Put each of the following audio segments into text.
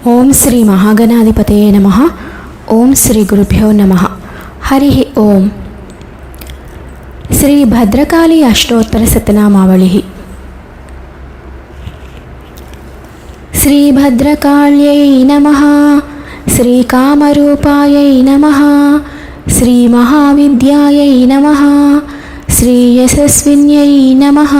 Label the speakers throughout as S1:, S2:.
S1: ఓం శ్రీ మహాగణాధిపతయే నమః. ఓం శ్రీ గురుభ్యో నమః. హరి ఓం. శ్రీ భద్రకాళి అష్టోత్తర శతనామావళి. శ్రీ భద్రకాళ్యై నమః. శ్రీ కామరూపాయై నమః. శ్రీ మహావిద్యాయై నమః. శ్రీ యశస్విన్యై నమః.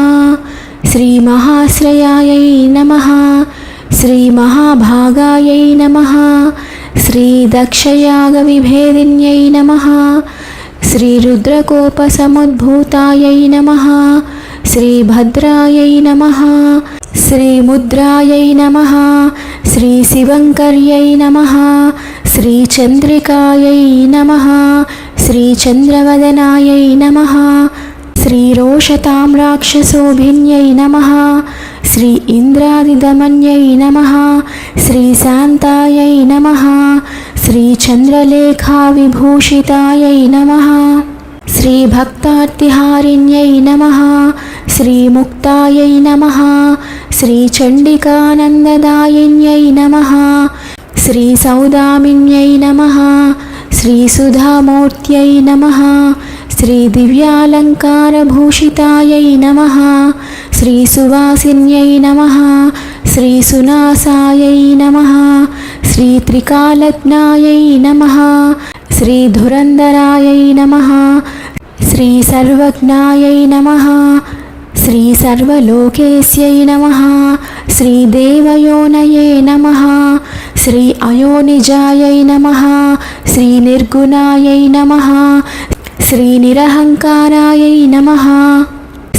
S1: శ్రీ మహాశ్రయాయై నమః. శ్రీ మహాభాగాయై నమః. శ్రీ దక్షయాగవిభేదిన్యై నమః. శ్రీ రుద్రకోపసముద్భూతాయై నమః. శ్రీ భద్రాయై నమః. శ్రీ ముద్రాయై నమః. శ్రీ శివంకర్యై నమః. శ్రీ చంద్రికాయై నమః. శ్రీ చంద్రవదనాయై నమః. శ్రీ రోషతామ్రాక్షశోభిన్యై నమః. శ్రీ ఇంద్రాదిదమన్యై నమః. శ్రీ శాంతాయై నమః. శ్రీ చంద్రలేఖావిభూషితాయై నమః. శ్రీ భక్తార్తిహారిణ్యై నమః. శ్రీ ముక్తాయై నమః. శ్రీ చండికానందదాయిన్యై నమః. శ్రీ సౌదామిన్యై నమః. శ్రీ సుధామూర్త్యై నమః. శ్రీ దివ్యాలంకారభూషితాయై నమః. శ్రీ సువాసిన్యై నమః. శ్రీ సునాసాయై నమః. శ్రీ త్రికాలజ్ఞాయై నమః. శ్రీ ధురంధరాయై నమః. శ్రీ సర్వజ్ఞాయై నమః. శ్రీ సర్వలోకేశ్యై నమః. శ్రీ దేవయోనయే నమః. శ్రీ అయోనిజాయై నమః. శ్రీ నిర్గుణాయై నమః. శ్రీ నిరహంకారాయై నమః.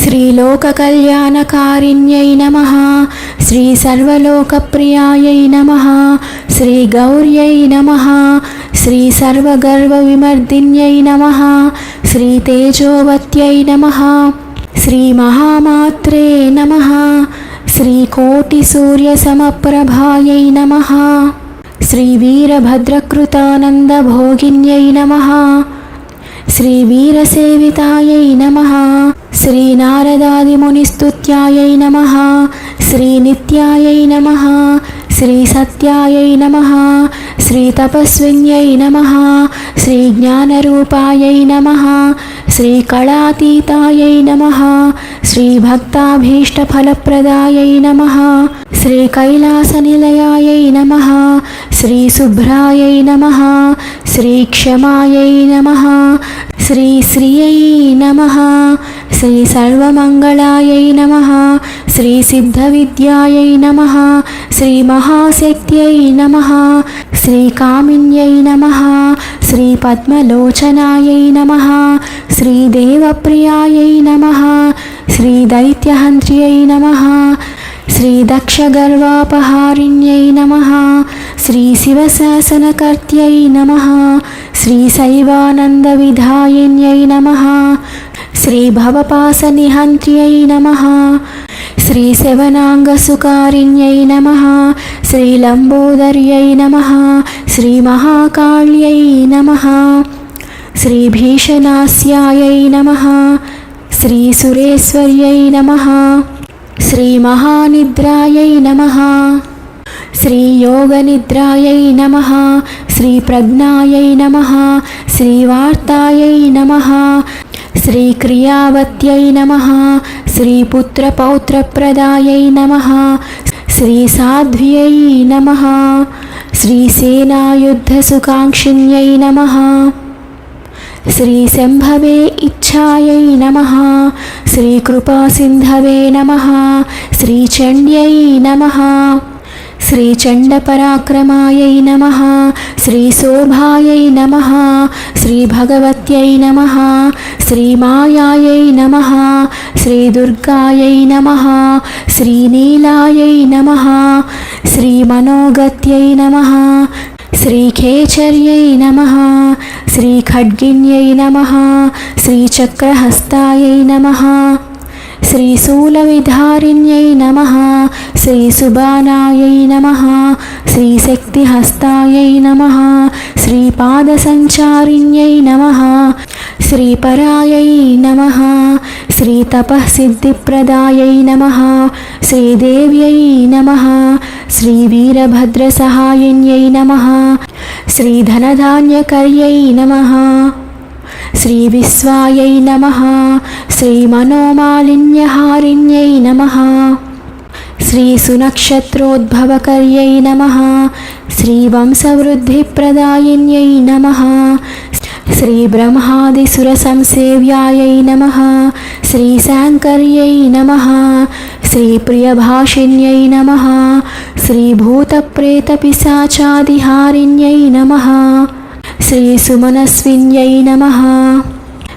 S1: శ్రీ లోకకళ్యాణకారిణ్యై నమః. శ్రీ సర్వలోకప్రియాయై నమః. శ్రీ గౌర్యై నమః. శ్రీ సర్వగర్వవిమర్దిన్యై నమః. శ్రీ తేజోవత్యై నమః. శ్రీ మహామాత్రే నమః. శ్రీ కోటిసూర్యసమప్రభాయై నమః. శ్రీ వీరభద్రకృతానందభోగిన్యై నమః. శ్రీ వీరసేవితాయై నమః. శ్రీ నారదాదిమునిస్తుత్యాయై నమః. శ్రీ నిత్యాయై నమః. శ్రీ సత్యాయై నమః. శ్రీ తపస్విన్యై నమః. శ్రీ జ్ఞానరూపాయై నమః. శ్రీ కళాతీతాయై నమః. శ్రీ భక్తాభీష్టఫలప్రదాయై నమః. శ్రీ కైలాసనిలయాయై నమః. శ్రీ శుభ్రాయై నమః. శ్రీ క్షమాయై నమః. శ్రీ శ్రియై నమః. శ్రీ సర్వమంగళాయై నమః. శ్రీ సిద్ధవిద్యాయై నమః. శ్రీ మహాశక్త్యై నమః. శ్రీ కామిన్యై నమః. శ్రీ పద్మలోచనాయై నమః. శ్రీ దేవప్రియాయై నమః. శ్రీ దైత్యహంత్ర్యై నమః. శ్రీ దక్షగర్వాపహారిణ్యై నమః. శ్రీ శివశాసనకర్త్యై నమః. శ్రీ శైవానందవిధాయిన్యై నమః. శ్రీ భవపాసనిహంత్ర్యై నమః. శ్రీ శవనాంగసుకారిణ్యై నమః. శ్రీ లంబోదర్యై నమః. శ్రీ మహాకాళ్యై నమః. శ్రీ భీషణాస్యాయై నమః. శ్రీ సురేశ్వర్యై నమః. శ్రీ మహానిద్రాయై నమః. శ్రీ యోగనిద్రాయై నమః. శ్రీ ప్రజ్ఞాయై నమః. శ్రీ వార్తాయై నమః. శ్రీ క్రియావత్యై నమః. శ్రీ పుత్రపౌత్రప్రదాయై నమః. శ్రీ సాధ్వ్యై నమః. శ్రీ సేనాయుద్ధసుకాంక్షిణ్యై నమః. శ్రీ శంభవే ఇచ్ఛాయై నమః. శ్రీ కృపాసింధవే నమః. శ్రీ చండ్యై నమః. శ్రీ చండపరాక్రమాయై నమః. శ్రీ శోభాయై నమః. శ్రీ భగవత్యై నమః. శ్రీ మాయాయై నమః. శ్రీ దుర్గాయై నమః. శ్రీ నీలాయై నమః. శ్రీ మనోగత్యై నమః. శ్రీ ఖేచర్యై నమః. శ్రీ ఖడ్గిన్యై నమః. శ్రీ చక్రహస్తాయై నమః. శ్రీ శూలవిధారిణ్యై నమః. శ్రీ సుబానాయై నమః. శ్రీ శక్తిహస్తాయై నమః. శ్రీ పాదసంచారిణ్యై నమః. శ్రీ పరాయై నమః. శ్రీ తపఃసిద్ధిప్రదాయై నమః. శ్రీదేవ్యై నమః. श्रीवीरभद्रसहायिन्यै नमः। श्रीधनधान्यकर्यै नमः। श्रीविश्वायै नमः। श्रीमनोमालिन्यहारिण्यै नमः। श्रीसुनक्षत्रोद्भवकर्यै नमः। श्रीवंशवृद्धिप्रदायिन्यै नमः। श्रीब्रह्मादिसुरसंसेव्यायै नमः। श्रीशाङ्कर्यै नमः। श्रीप्रियभाषिन्यै नमः। श्रीभूतप्रेतपिशाचादिहारिण्यै नमः। श्रीसुमनस्विन्यै नमः।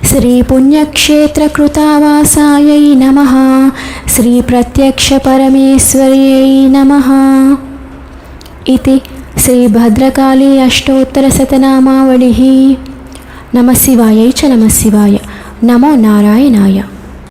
S1: श्रीपुण्यक्षेत्रकृतावासायै नमः। श्रीप्रत्यक्षपरमेश्वर्यै नमः। इति श्रीभद्रकाली अष्टोत्तरशतनामावलिः। नमः शिवायै च नमः शिवाय। नमो नारायणाय।